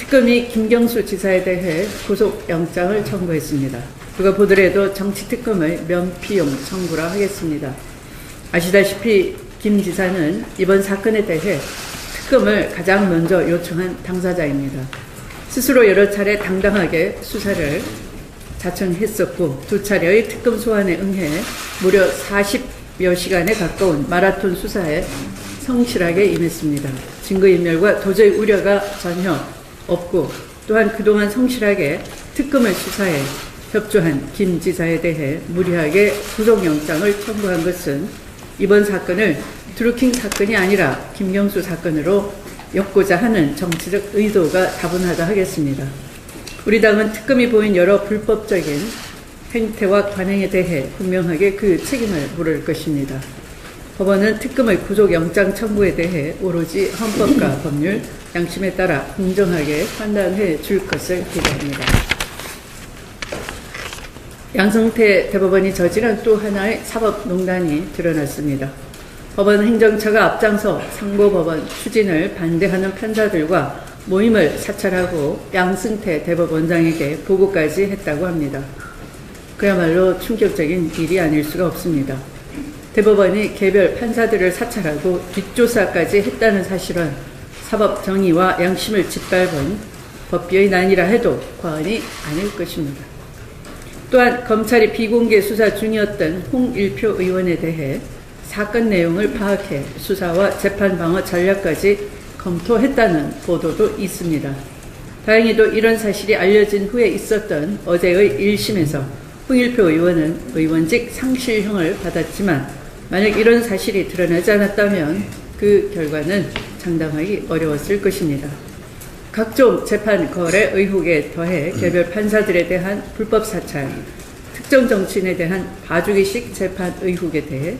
특검이 김경수 지사에 대해 구속영장을 청구했습니다. 누가 보더라도 정치특검의 면피용 청구라 하겠습니다. 아시다시피 김 지사는 이번 사건에 대해 특검을 가장 먼저 요청한 당사자입니다. 스스로 여러 차례 당당하게 수사를 자청했었고 2차례의 특검 소환에 응해 무려 40여 시간에 가까운 마라톤 수사에 성실하게 임했습니다. 증거인멸과 도저히 우려가 전혀 없고 또한 그동안 성실하게 특검의 수사에 협조한 김 지사에 대해 무리하게 구속영장을 청구한 것은 이번 사건을 드루킹 사건이 아니라 김경수 사건으로 엮고자 하는 정치적 의도가 다분하다 하겠습니다. 우리 당은 특검이 보인 여러 불법적인 행태와 관행에 대해 분명하게 그 책임을 물을 것입니다. 법원은 특검의 구속영장 청구에 대해 오로지 헌법과 법률, 양심에 따라 공정하게 판단해 줄 것을 기대합니다. 양승태 대법원이 저지른 또 하나의 사법농단이 드러났습니다. 법원 행정처가 앞장서 상고법원 추진을 반대하는 판사들과 모임을 사찰하고 양승태 대법원장에게 보고까지 했다고 합니다. 그야말로 충격적인 일이 아닐 수가 없습니다. 대법원이 개별 판사들을 사찰하고 뒷조사까지 했다는 사실은 사법 정의와 양심을 짓밟은 법비의 난이라 해도 과언이 아닐 것입니다. 또한 검찰이 비공개 수사 중이었던 홍일표 의원에 대해 사건 내용을 파악해 수사와 재판 방어 전략까지 검토했다는 보도도 있습니다. 다행히도 이런 사실이 알려진 후에 있었던 어제의 1심에서 홍일표 의원은 의원직 상실형을 받았지만 만약 이런 사실이 드러나지 않았다면 그 결과는 장담하기 어려웠을 것입니다. 각종 재판 거래 의혹에 더해 개별 판사들에 대한 불법 사찰, 특정 정치인에 대한 봐주기식 재판 의혹에 대해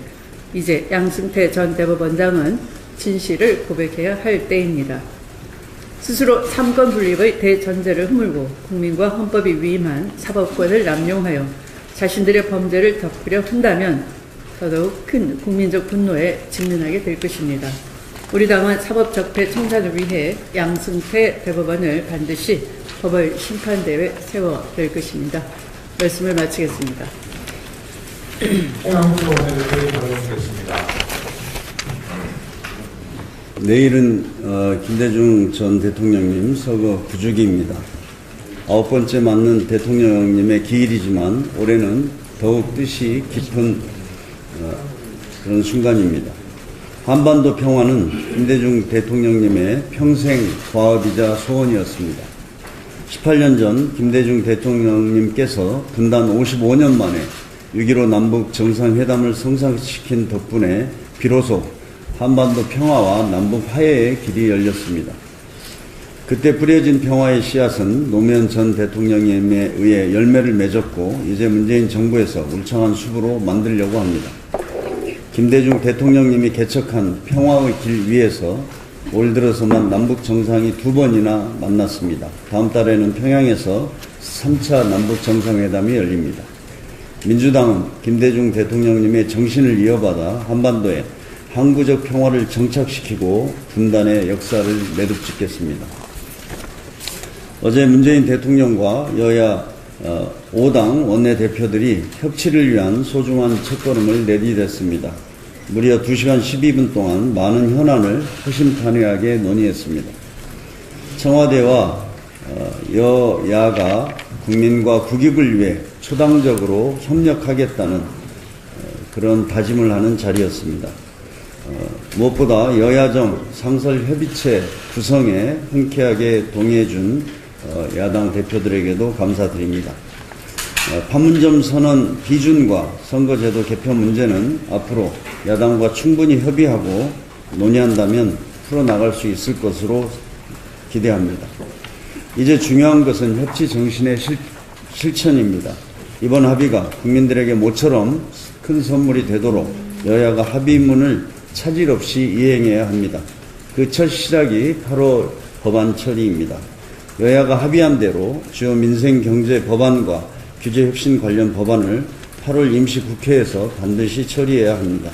이제 양승태 전 대법원장은 진실을 고백해야 할 때입니다. 스스로 삼권 분립의 대전제를 허물고 국민과 헌법이 위임한 사법권을 남용하여 자신들의 범죄를 덮으려 한다면 더더욱 큰 국민적 분노에 직면하게 될 것입니다. 우리 당은 사법적폐 청산을 위해 양승태 대법원을 반드시 법의 심판대에 세워낼 것입니다. 말씀을 마치겠습니다. 내일은 김대중 전 대통령님 서거 9주기입니다. 9번째 맞는 대통령님의 기일이지만 올해는 더욱 뜻이 깊은 그런 순간입니다. 한반도 평화는 김대중 대통령님의 평생 과업이자 소원이었습니다. 18년 전 김대중 대통령님께서 분단 55년 만에 6.15 남북 정상회담을 성사시킨 덕분에 비로소 한반도 평화와 남북 화해의 길이 열렸습니다. 그때 뿌려진 평화의 씨앗은 노무현 전 대통령님에 의해 열매를 맺었고 이제 문재인 정부에서 울창한 숲으로 만들려고 합니다. 김대중 대통령님이 개척한 평화의 길 위에서 올 들어서만 남북 정상이 2번이나 만났습니다. 다음 달에는 평양에서 3차 남북 정상회담이 열립니다. 민주당은 김대중 대통령님의 정신을 이어받아 한반도에 항구적 평화를 정착시키고 분단의 역사를 매듭짓겠습니다. 어제 문재인 대통령과 여야 5당 원내대표들이 협치를 위한 소중한 첫걸음을 내디뎠습니다. 무려 2시간 12분 동안 많은 현안을 허심탄회하게 논의했습니다. 청와대와 여야가 국민과 국익을 위해 초당적으로 협력하겠다는 그런 다짐을 하는 자리였습니다. 무엇보다 여야정 상설협의체 구성에 흔쾌하게 동의해준 야당 대표들에게도 감사드립니다. 판문점 선언 기준과 선거제도 개편 문제는 앞으로 야당과 충분히 협의하고 논의한다면 풀어나갈 수 있을 것으로 기대합니다. 이제 중요한 것은 협치 정신의 실천입니다. 이번 합의가 국민들에게 모처럼 큰 선물이 되도록 여야가 합의문을 차질 없이 이행해야 합니다. 그 첫 시작이 8월 법안 처리입니다. 여야가 합의한 대로 주요 민생 경제 법안과 규제 혁신 관련 법안을 8월 임시국회에서 반드시 처리해야 합니다.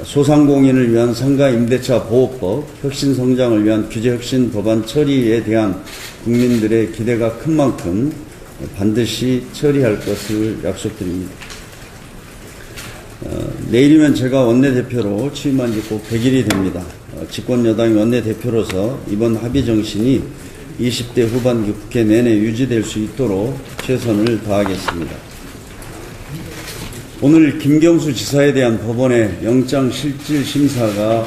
소상공인을 위한 상가 임대차 보호법, 혁신 성장을 위한 규제 혁신 법안 처리에 대한 국민들의 기대가 큰 만큼 반드시 처리할 것을 약속드립니다. 내일이면 제가 원내대표로 취임한 지 꼭 100일이 됩니다. 집권여당의 원내대표로서 이번 합의 정신이 20대 후반기 국회 내내 유지될 수 있도록 최선을 다하겠습니다. 오늘 김경수 지사에 대한 법원의 영장실질심사가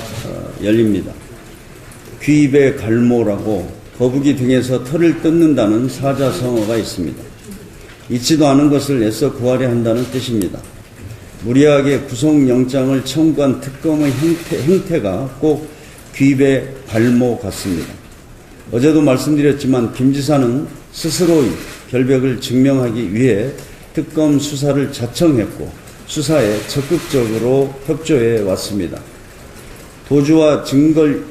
열립니다. 귀입의 갈모라고 거북이 등에서 털을 뜯는다는 사자성어가 있습니다. 잊지도 않은 것을 애써 구하려 한다는 뜻입니다. 무리하게 구속영장을 청구한 특검의 행태가 꼭 귀입의 갈모 같습니다. 어제도 말씀드렸지만 김 지사는 스스로의 결백을 증명하기 위해 특검 수사를 자청했고 수사에 적극적으로 협조해 왔습니다. 도주와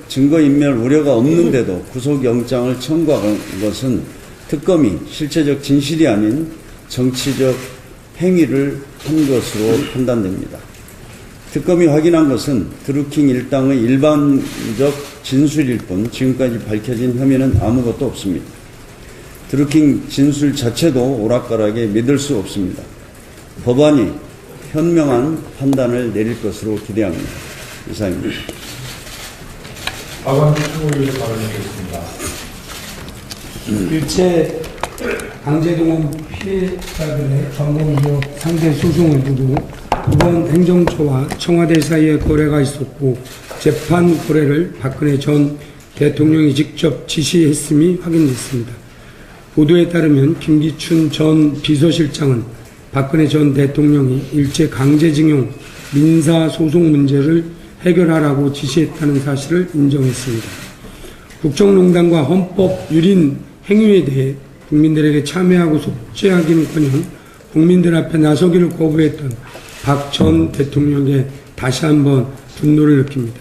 증거인멸 우려가 없는데도 구속영장을 청구한 것은 특검이 실체적 진실이 아닌 정치적 행위를 한 것으로 판단됩니다. 특검이 확인한 것은 드루킹 일당의 일반적 진술일 뿐 지금까지 밝혀진 혐의는 아무것도 없습니다. 드루킹 진술 자체도 오락가락에 믿을 수 없습니다. 법안이 현명한 판단을 내릴 것으로 기대합니다. 이상입니다. 박원순 최고위원 발언드리겠습니다. 일체 강제동원 피해자들의 전공기업 상대 소송을 두고 법원 행정처와 청와대 사이에 거래가 있었고 재판 거래를 박근혜 전 대통령이 직접 지시했음이 확인됐습니다. 보도에 따르면 김기춘 전 비서실장은 박근혜 전 대통령이 일제 강제징용 민사소송 문제를 해결하라고 지시했다는 사실을 인정했습니다. 국정농단과 헌법 유린 행위에 대해 국민들에게 참여하고 속죄하기는커녕 국민들 앞에 나서기를 거부했던 박 전 대통령에게 다시 한번 분노를 느낍니다.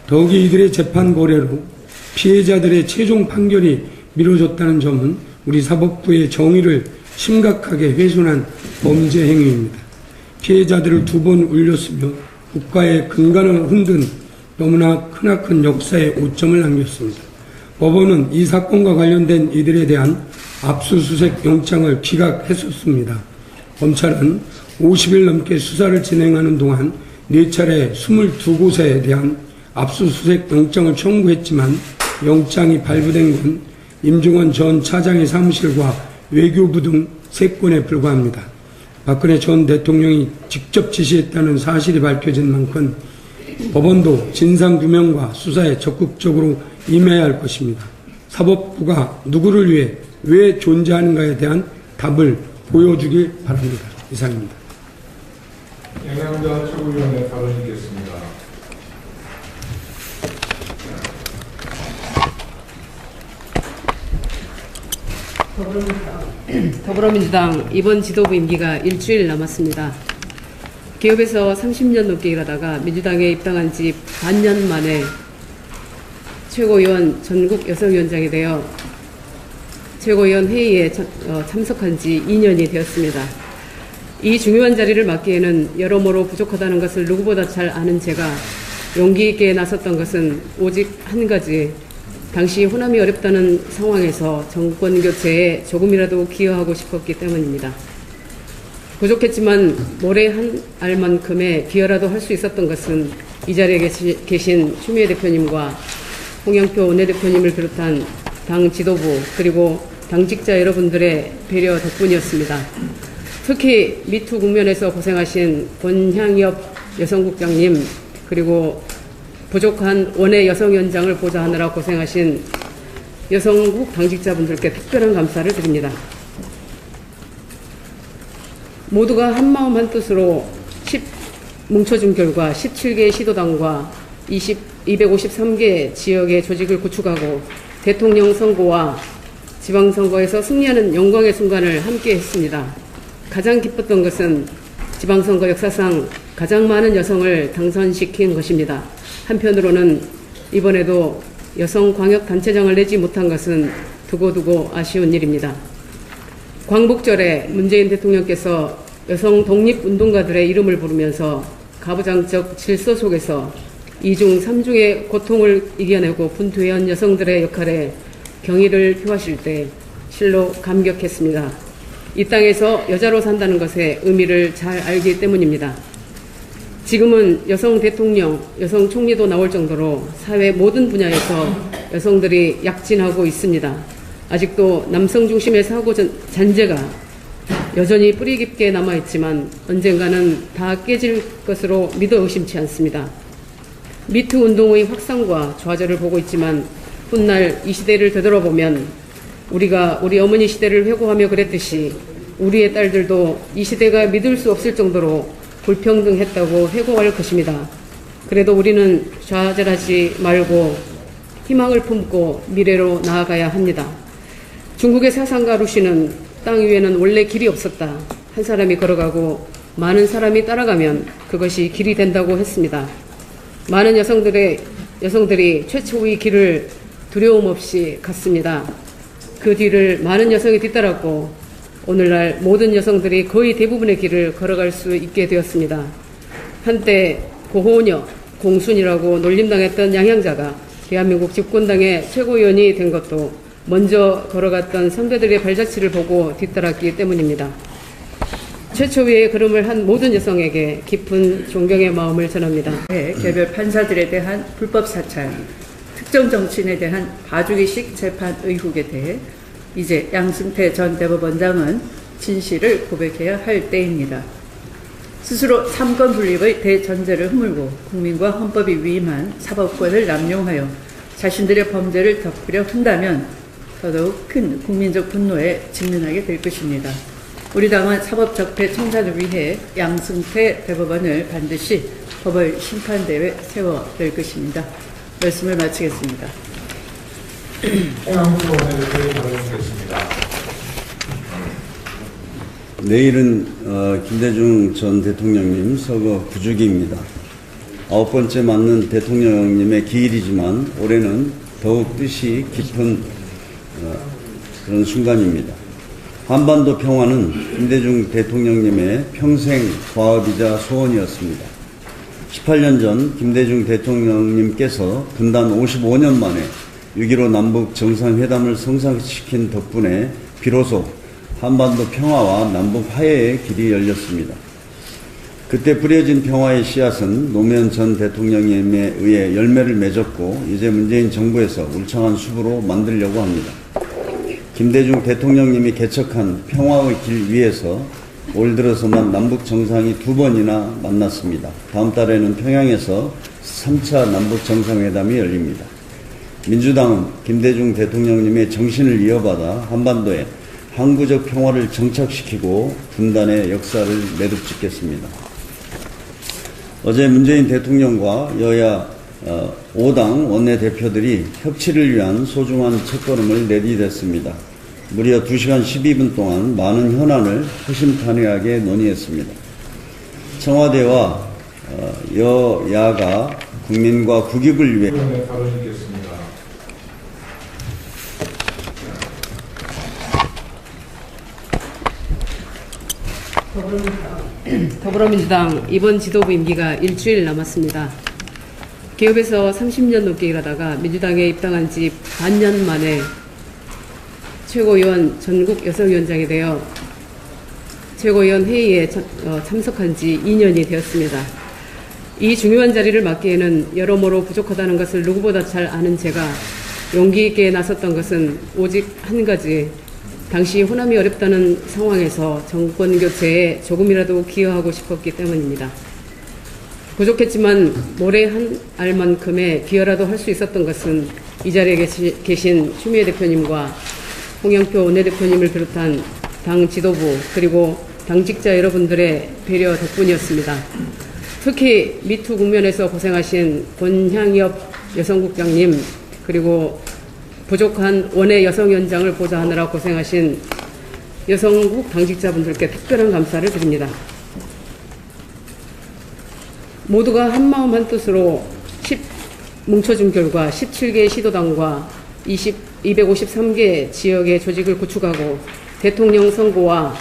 더욱이 이들의 재판 거래로 피해자들의 최종 판결이 미뤄졌다는 점은 우리 사법부의 정의를 심각하게 훼손한 범죄 행위입니다. 피해자들을 2번 울렸으며 국가의 근간을 흔든 너무나 크나큰 역사의 오점을 남겼습니다. 법원은 이 사건과 관련된 이들에 대한 압수수색 영장을 기각했었습니다. 검찰은 50일 넘게 수사를 진행하는 동안 4차례 22곳에 대한 압수수색 영장을 청구했지만 영장이 발부된 건 임종원 전 차장의 사무실과 외교부 등 3건에 불과합니다. 박근혜 전 대통령이 직접 지시했다는 사실이 밝혀진 만큼 법원도 진상규명과 수사에 적극적으로 임해야 할 것입니다. 사법부가 누구를 위해 왜 존재하는가에 대한 답을 보여주길 바랍니다. 이상입니다. 양양자 최고위원의 발언이겠습니다. 더불어민주당 이번 지도부 임기가 일주일 남았습니다. 기업에서 30년 넘게 일하다가 민주당에 입당한 지 반년 만에 최고위원 전국 여성위원장이 되어 최고위원 회의에 참석한 지 2년이 되었습니다. 이 중요한 자리를 맡기에는 여러모로 부족하다는 것을 누구보다 잘 아는 제가 용기 있게 나섰던 것은 오직 한 가지, 당시 호남이 어렵다는 상황에서 정권 교체에 조금이라도 기여하고 싶었기 때문입니다. 부족했지만 모래 한 알만큼의 기여라도 할 수 있었던 것은 이 자리에 계신 추미애 대표님과 홍영표 원내대표님을 비롯한 당 지도부 그리고 당직자 여러분들의 배려 덕분이었습니다. 특히 미투 국면에서 고생하신 권향엽 여성국장님 그리고 부족한 원외 여성위원장을 보좌하느라 고생하신 여성국 당직자분들께 특별한 감사를 드립니다. 모두가 한마음 한뜻으로 뭉쳐준 결과 17개 시도당과 253개 지역의 조직을 구축하고 대통령 선거와 지방선거에서 승리하는 영광의 순간을 함께 했습니다. 가장 기뻤던 것은 지방선거 역사상 가장 많은 여성을 당선시킨 것입니다. 한편으로는 이번에도 여성광역단체장을 내지 못한 것은 두고두고 아쉬운 일입니다. 광복절에 문재인 대통령께서 여성 독립운동가들의 이름을 부르면서 가부장적 질서 속에서 이중 삼중의 고통을 이겨내고 분투해온 여성들의 역할에 경의를 표하실 때 실로 감격했습니다. 이 땅에서 여자로 산다는 것의 의미를 잘 알기 때문입니다. 지금은 여성 대통령, 여성 총리도 나올 정도로 사회 모든 분야에서 여성들이 약진하고 있습니다. 아직도 남성 중심의 사고 잔재가 여전히 뿌리 깊게 남아있지만 언젠가는 다 깨질 것으로 믿어 의심치 않습니다. 미투 운동의 확산과 좌절을 보고 있지만 훗날 이 시대를 되돌아보면 우리가 우리 어머니 시대를 회고하며 그랬듯이 우리의 딸들도 이 시대가 믿을 수 없을 정도로 불평등했다고 회고할 것입니다. 그래도 우리는 좌절하지 말고 희망을 품고 미래로 나아가야 합니다. 중국의 사상가 루시는 땅 위에는 원래 길이 없었다. 한 사람이 걸어가고 많은 사람이 따라가면 그것이 길이 된다고 했습니다. 많은 여성들이 최초의 길을 두려움 없이 갔습니다. 그 뒤를 많은 여성이 뒤따랐고 오늘날 모든 여성들이 거의 대부분의 길을 걸어갈 수 있게 되었습니다. 한때 고호녀, 공순이라고 놀림당했던 양향자가 대한민국 집권당의 최고위원이 된 것도 먼저 걸어갔던 선배들의 발자취를 보고 뒤따랐기 때문입니다. 최초위의 걸음을 한 모든 여성에게 깊은 존경의 마음을 전합니다. 개별 판사들에 대한 불법 사찰, 특정 정치인에 대한 봐주기식 재판 의혹에 대해 이제 양승태 전 대법원장은 진실을 고백해야 할 때입니다. 스스로 삼권 분립의 대전제를 허물고 국민과 헌법이 위임한 사법권을 남용하여 자신들의 범죄를 덮으려 한다면 더더욱 큰 국민적 분노에 직면하게 될 것입니다. 우리 당은 사법적폐 청산을 위해 양승태 대법원을 반드시 법을 심판대에 세워낼 것입니다. 말씀을 마치겠습니다. 홍영표 원내대표의 발언이겠습니다. 내일은 김대중 전 대통령님 서거 9주기입니다. 9번째 맞는 대통령님의 기일이지만 올해는 더욱 뜻이 깊은 그런 순간입니다. 한반도 평화는 김대중 대통령님의 평생 과업이자 소원이었습니다. 18년 전 김대중 대통령님께서 분단 55년 만에 6.15 남북 정상회담을 성사시킨 덕분에 비로소 한반도 평화와 남북 화해의 길이 열렸습니다. 그때 뿌려진 평화의 씨앗은 노무현 전 대통령님에 의해 열매를 맺었고 이제 문재인 정부에서 울창한 숲으로 만들려고 합니다. 김대중 대통령님이 개척한 평화의 길 위에서 올 들어서만 남북 정상이 2번이나 만났습니다. 다음 달에는 평양에서 3차 남북 정상회담이 열립니다. 민주당은 김대중 대통령님의 정신을 이어받아 한반도에 항구적 평화를 정착시키고 분단의 역사를 매듭짓겠습니다. 어제 문재인 대통령과 여야 5당 원내대표들이 협치를 위한 소중한 첫걸음을 내디뎠습니다. 무려 2시간 12분 동안 많은 현안을 허심탄회하게 논의했습니다. 청와대와 여야가 국민과 국익을 위해 발언이겠습니다. 더불어민주당 이번 지도부 임기가 일주일 남았습니다. 개업에서 30년 넘게 일하다가 민주당에 입당한 지 반년 만에 최고위원 전국 여성위원장이 되어 최고위원 회의에 참석한 지 2년이 되었습니다. 이 중요한 자리를 맡기에는 여러모로 부족하다는 것을 누구보다 잘 아는 제가 용기 있게 나섰던 것은 오직 한 가지, 당시 호남이 어렵다는 상황에서 정권 교체에 조금이라도 기여하고 싶었기 때문입니다. 부족했지만 모래 한 알만큼의 기여라도 할 수 있었던 것은 이 자리에 계신 추미애 대표님과 홍영표 원내대표님을 비롯한 당 지도부 그리고 당직자 여러분들의 배려 덕분이었습니다. 특히 미투 국면에서 고생하신 권향엽 여성국장님 그리고 부족한 원외 여성위원장을 보좌하느라 고생하신 여성국 당직자분들께 특별한 감사를 드립니다. 모두가 한마음 한뜻으로 뭉쳐준 결과 17개 시도당과 253개 지역의 조직을 구축하고 대통령 선거와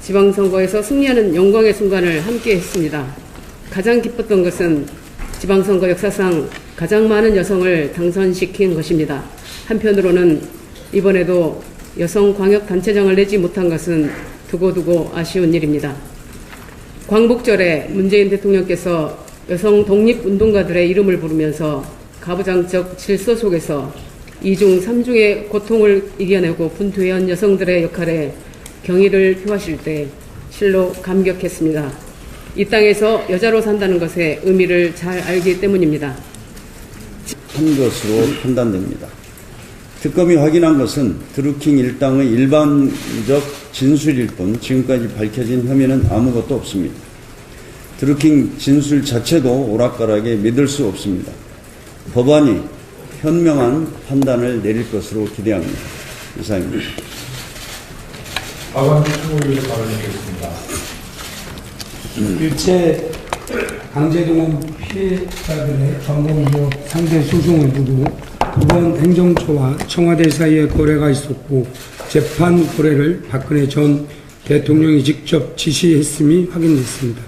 지방선거에서 승리하는 영광의 순간을 함께 했습니다. 가장 기뻤던 것은 지방선거 역사상 가장 많은 여성을 당선시킨 것입니다. 한편으로는 이번에도 여성 광역단체장을 내지 못한 것은 두고두고 아쉬운 일입니다. 광복절에 문재인 대통령께서 여성 독립운동가들의 이름을 부르면서 가부장적 질서 속에서 2중 3중의 고통을 이겨내고 분투해온 여성들의 역할에 경의를 표하실 때 실로 감격했습니다. 이 땅에서 여자로 산다는 것의 의미를 잘 알기 때문입니다. 한 것으로 판단됩니다. 특검이 확인한 것은 드루킹 일당의 일반적 진술일 뿐 지금까지 밝혀진 혐의는 아무것도 없습니다. 드루킹 진술 자체도 오락가락에 믿을 수 없습니다. 법원이 현명한 판단을 내릴 것으로 기대합니다. 이상입니다. 박원순 총무위원 발언하겠습니다. 일체 강제동원 피해자들의 전공기업 상대 소송을 두고 이번 행정처와 청와대 사이에 거래가 있었고 재판 거래를 박근혜 전 대통령이 직접 지시했음이 확인됐습니다.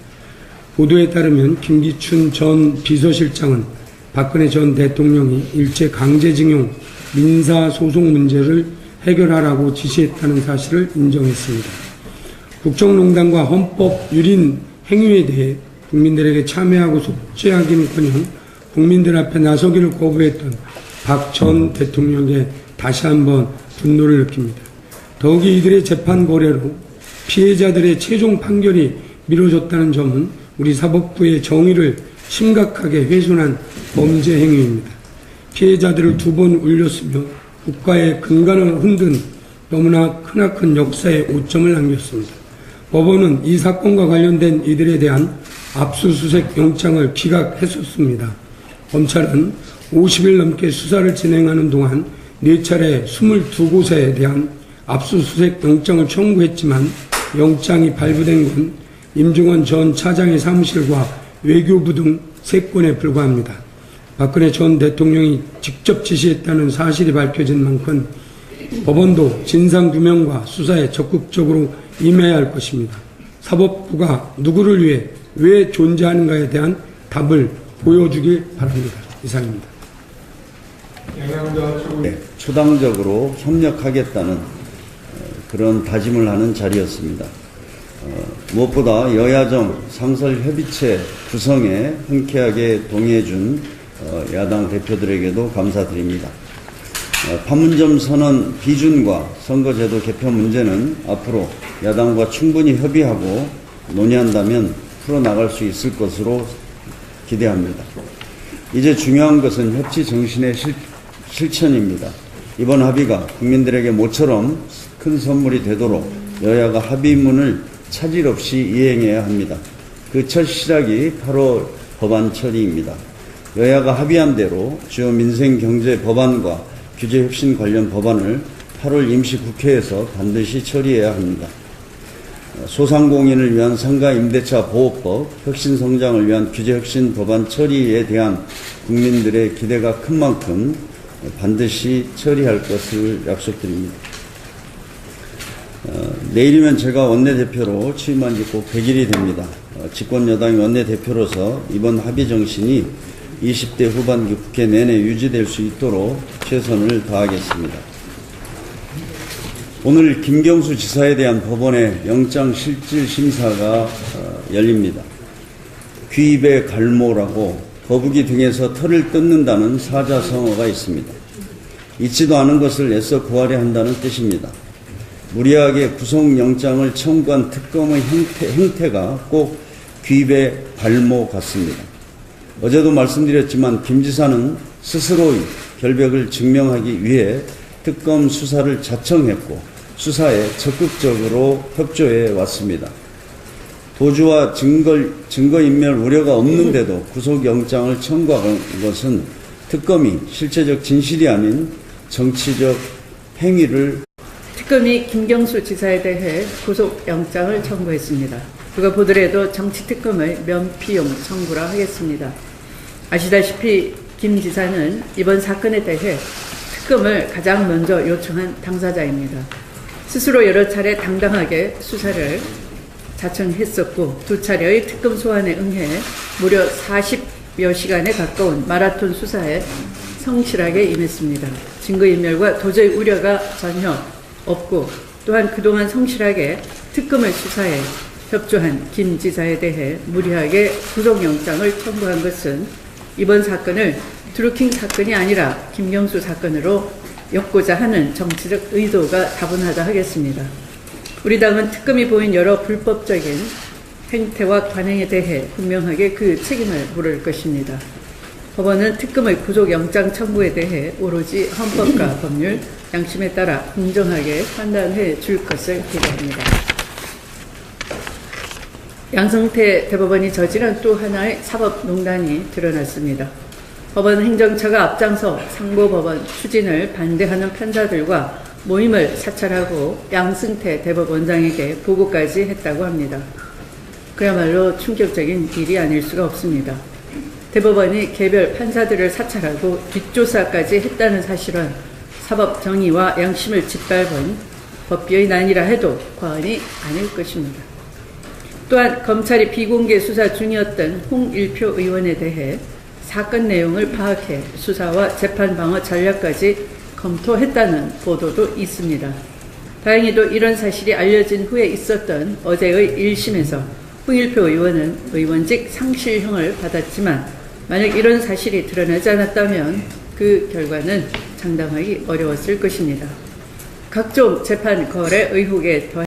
보도에 따르면 김기춘 전 비서실장은 박근혜 전 대통령이 일제 강제징용 민사소송 문제를 해결하라고 지시했다는 사실을 인정했습니다. 국정농단과 헌법 유린 행위에 대해 국민들에게 참여하고 속죄하기는커녕 국민들 앞에 나서기를 거부했던 박 전 대통령에게 다시 한번 분노를 느낍니다. 더욱이 이들의 재판 거래로 피해자들의 최종 판결이 미뤄졌다는 점은 우리 사법부의 정의를 심각하게 훼손한 범죄 행위입니다. 피해자들을 2번 울렸으며 국가의 근간을 흔든 너무나 크나큰 역사의 오점을 남겼습니다. 법원은 이 사건과 관련된 이들에 대한 압수수색 영장을 기각했었습니다. 검찰은 50일 넘게 수사를 진행하는 동안 4차례 22곳에 대한 압수수색 영장을 청구했지만 영장이 발부된 건 임종원 전 차장의 사무실과 외교부 등 3건에 불과합니다. 박근혜 전 대통령이 직접 지시했다는 사실이 밝혀진 만큼 법원도 진상규명과 수사에 적극적으로 임해야 할 것입니다. 사법부가 누구를 위해 왜 존재하는가에 대한 답을 보여주길 바랍니다. 이상입니다. 네, 초당적으로 협력하겠다는 그런 다짐을 하는 자리였습니다. 무엇보다 여야정 상설협의체 구성에 흔쾌하게 동의해준 야당 대표들에게도 감사드립니다. 판문점 선언 비준과 선거제도 개편 문제는 앞으로 야당과 충분히 협의하고 논의한다면 풀어나갈 수 있을 것으로 기대합니다. 이제 중요한 것은 협치 정신의 실천입니다. 이번 합의가 국민들에게 모처럼 큰 선물이 되도록 여야가 합의문을 차질 없이 이행해야 합니다. 그 첫 시작이 8월 법안 처리입니다. 여야가 합의한 대로 주요 민생 경제 법안과 규제 혁신 관련 법안을 8월 임시국회에서 반드시 처리해야 합니다. 소상공인을 위한 상가 임대차 보호법, 혁신 성장을 위한 규제 혁신 법안 처리에 대한 국민들의 기대가 큰 만큼 반드시 처리할 것을 약속드립니다. 내일이면 제가 원내대표로 취임한 지 꼭 100일이 됩니다. 집권여당 원내대표로서 이번 합의 정신이 20대 후반기 국회 내내 유지될 수 있도록 최선을 다하겠습니다. 오늘 김경수 지사에 대한 법원의 영장실질심사가 열립니다. 귀입의 갈모라고 거북이 등에서 털을 뜯는다는 사자성어가 있습니다. 있지도 않은 것을 애써 구하려 한다는 뜻입니다. 무리하게 구속영장을 청구한 특검의 행태가 꼭 귀입의 갈모 같습니다. 어제도 말씀드렸지만 김 지사는 스스로의 결백을 증명하기 위해 특검 수사를 자청했고 수사에 적극적으로 협조해 왔습니다. 도주와 증거인멸 우려가 없는데도 구속영장을 청구한 것은 특검이 실체적 진실이 아닌 정치적 행위를 특검이 김경수 지사에 대해 구속영장을 청구했습니다. 누가 보더라도 정치특검의 면피용 청구라 하겠습니다. 아시다시피 김 지사는 이번 사건에 대해 특검을 가장 먼저 요청한 당사자입니다. 스스로 여러 차례 당당하게 수사를 자청했었고 2차례의 특검 소환에 응해 무려 40여 시간에 가까운 마라톤 수사에 성실하게 임했습니다. 증거인멸과 도저히 우려가 전혀 없고 또한 그동안 성실하게 특검의 수사에 협조한 김 지사에 대해 무리하게 구속영장을 청구한 것은 이번 사건을 드루킹 사건이 아니라 김경수 사건으로 엮고자 하는 정치적 의도가 다분하다 하겠습니다. 우리 당은 특검이 보인 여러 불법적인 행태와 관행에 대해 분명하게 그 책임을 물을 것입니다. 법원은 특검의 구속영장 청구에 대해 오로지 헌법과 법률, 양심에 따라 공정하게 판단해 줄 것을 기대합니다. 양성태 대법원이 저지른 또 하나의 사법농단이 드러났습니다. 법원 행정처가 앞장서 상고법원 추진을 반대하는 판사들과 모임을 사찰하고 양승태 대법원장에게 보고까지 했다고 합니다. 그야말로 충격적인 일이 아닐 수가 없습니다. 대법원이 개별 판사들을 사찰하고 뒷조사까지 했다는 사실은 사법 정의와 양심을 짓밟은 법비의 난이라 해도 과언이 아닐 것입니다. 또한 검찰이 비공개 수사 중이었던 홍일표 의원에 대해 사건 내용을 파악해 수사와 재판 방어 전략까지 검토했다는 보도도 있습니다. 다행히도 이런 사실이 알려진 후에 있었던 어제의 1심에서 홍일표 의원은 의원직 상실형을 받았지만 만약 이런 사실이 드러나지 않았다면 그 결과는 장담하기 어려웠을 것입니다. 각종 재판 거래 의혹에 더해